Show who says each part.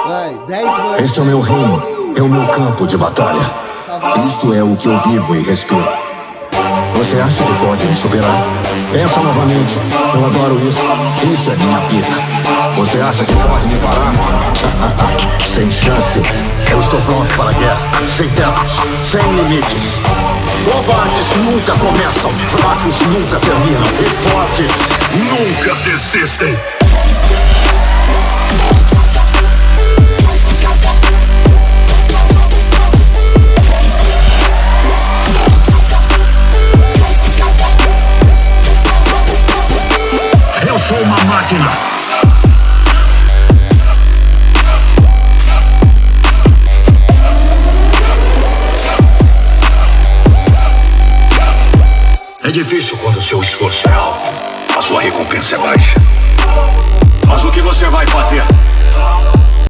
Speaker 1: Vai, 10 vezes.
Speaker 2: Este é o meu reino, é o meu campo de batalha. Isto é o que eu vivo e respiro. Você acha que pode me superar? Pensa novamente, eu adoro isso. Isso é minha vida. Você acha que pode me parar? Sem chance. Eu estou pronto para a guerra. Sem tetos, sem limites. Covardes nunca começam, fracos nunca terminam e fortes nunca desistem. Eu sou uma máquina. É difícil quando o seu esforço é alto, a sua recompensa é baixa. Mas o que você vai fazer?